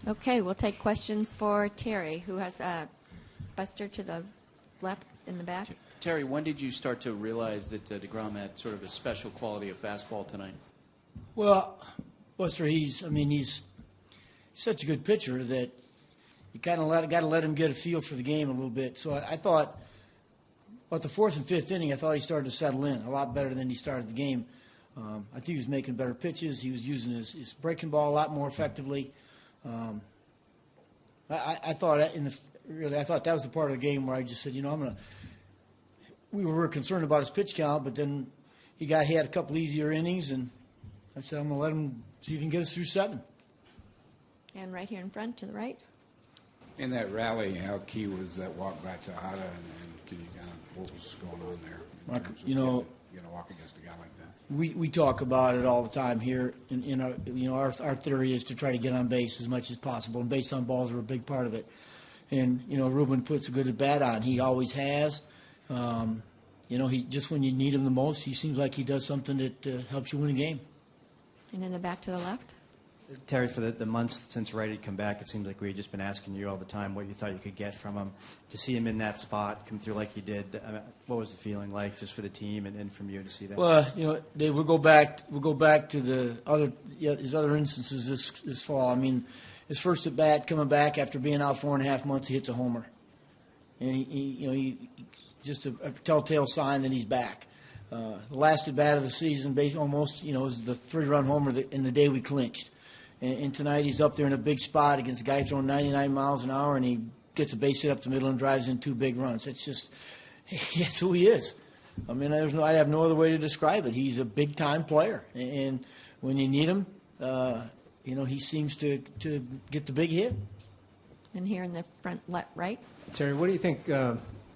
Okay, we'll take questions for Terry, who has Buster to the left in the back. Terry, when did you start to realize that DeGrom had sort of a special quality of fastball tonight? Well, Buster, he's such a good pitcher that you kind of got to let him get a feel for the game a little bit. So I thought, about the fourth and fifth inning, I thought he started to settle in a lot better than he started the game. I think he was making better pitches. He was using his breaking ball a lot more effectively. I thought that was the part of the game where I just said, we were concerned about his pitch count, but then he had a couple easier innings, and I said, I'm going to let him see if he can get us through 7. And right here in front to the right. In that rally, how key was that walk back to Hada, and can you kind of, what was going on there? Walk against a guy like that. We talk about it all the time here, and our theory is to try to get on base as much as possible, and base on balls are a big part of it. And Ruben puts a good at bat on. He always has. He just when you need him the most, he seems like he does something that helps you win a game. And in the back to the left. Terry, for the months since Wright had come back, it seems like we've just been asking you all the time what you thought you could get from him. To see him in that spot, come through like he did, what was the feeling like just for the team and from you to see that? Well, Dave, we'll go back to his other instances this fall. I mean, his first at bat coming back after being out 4.5 months, he hits a homer, and he just a telltale sign that he's back. The last at bat of the season, almost, was the 3-run homer in the day we clinched. And tonight he's up there in a big spot against a guy throwing 99 miles an hour, and he gets a base hit up the middle and drives in 2 big runs. It's just, that's who he is. I mean, I have no other way to describe it. He's a big-time player, and when you need him, he seems to get the big hit. And here in the front right. Terry, what do you think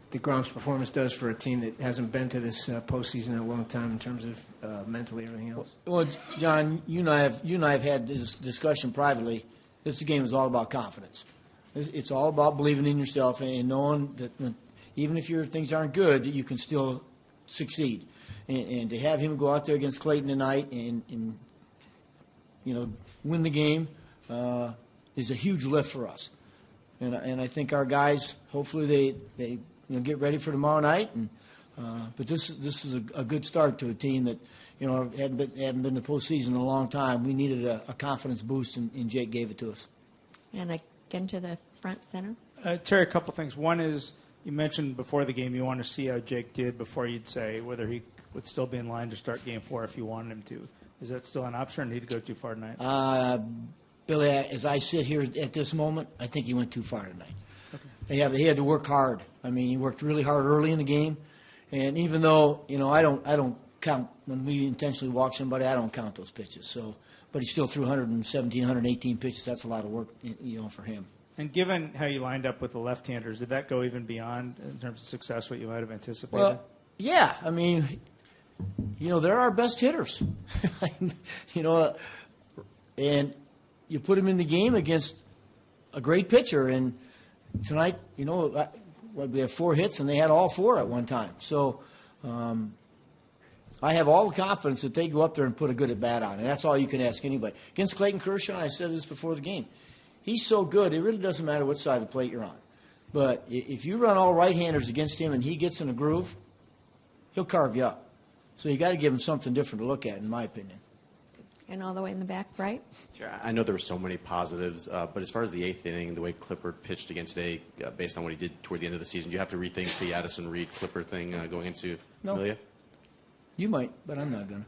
DeGrom's performance does for a team that hasn't been to this postseason in a long time in terms of mentally and everything else? Well, John, you and I have had this discussion privately. This game is all about confidence. It's all about believing in yourself and knowing that even if your things aren't good, that you can still succeed. And to have him go out there against Clayton tonight and win the game is a huge lift for us. And I think our guys, hopefully they get ready for tomorrow night. But this is a good start to a team that hadn't been in the postseason in a long time. We needed a confidence boost, and Jake gave it to us. And again to the front center. Terry, a couple things. One is you mentioned before the game you want to see how Jake did before you'd say whether he would still be in line to start Game 4 if you wanted him to. Is that still an option, or did he go too far tonight? Billy, as I sit here at this moment, I think he went too far tonight. Okay. He had to work hard. I mean, he worked really hard early in the game, and even though I don't count when we intentionally walk somebody, I don't count those pitches. So, but he still threw 117, 118 pitches. That's a lot of work, for him. And given how you lined up with the left-handers, did that go even beyond in terms of success what you might have anticipated? Well, yeah. I mean, they're our best hitters. And you put him in the game against a great pitcher, and tonight, we have 4 hits, and they had all 4 at one time. So I have all the confidence that they go up there and put a good at-bat on, and that's all you can ask anybody. Against Clayton Kershaw, I said this before the game, he's so good, it really doesn't matter what side of the plate you're on. But if you run all right-handers against him and he gets in a groove, he'll carve you up. So you got to give him something different to look at, in my opinion. And all the way in the back right. Sure. I know there were so many positives, but as far as the 8th inning, the way Clippard pitched again today, based on what he did toward the end of the season, do you have to rethink the Addison Reed Clippard thing going into Amelia? You might, but I'm not going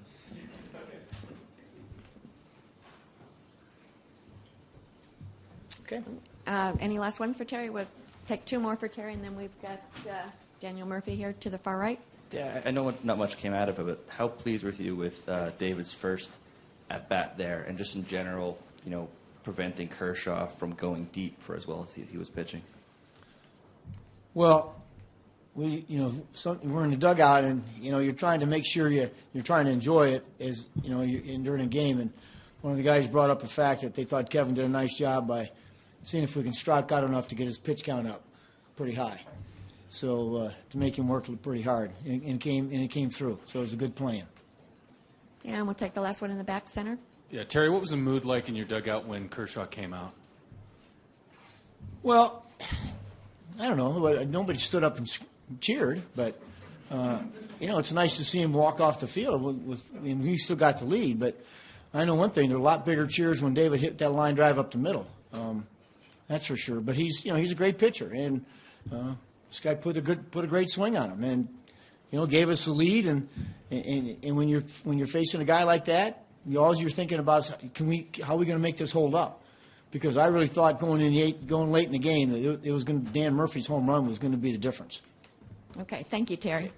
to. Okay. Any last ones for Terry? We'll take 2 more for Terry, and then we've got Daniel Murphy here to the far right. Yeah, I know not much came out of it, but how pleased were you with David's first at-bat there, and just in general, preventing Kershaw from going deep for as well as he was pitching? Well, we're in the dugout, and you're trying to make sure you're trying to enjoy it as during a game. And one of the guys brought up the fact that they thought Kevin did a nice job by seeing if we can strike out enough to get his pitch count up pretty high. So to make him work pretty hard, and it came through. So it was a good plan. And we'll take the last one in the back center. Yeah, Terry, what was the mood like in your dugout when Kershaw came out? Well, I don't know. Nobody stood up and cheered, but it's nice to see him walk off the field. He still got the lead, but I know one thing: there are a lot bigger cheers when David hit that line drive up the middle. That's for sure. But he's a great pitcher, and this guy put a great swing on him, and gave us the lead. And when you're facing a guy like that, all you're thinking about is how are we going to make this hold up? Because I really thought going late in the game, Dan Murphy's home run was going to be the difference. Okay, thank you, Terry.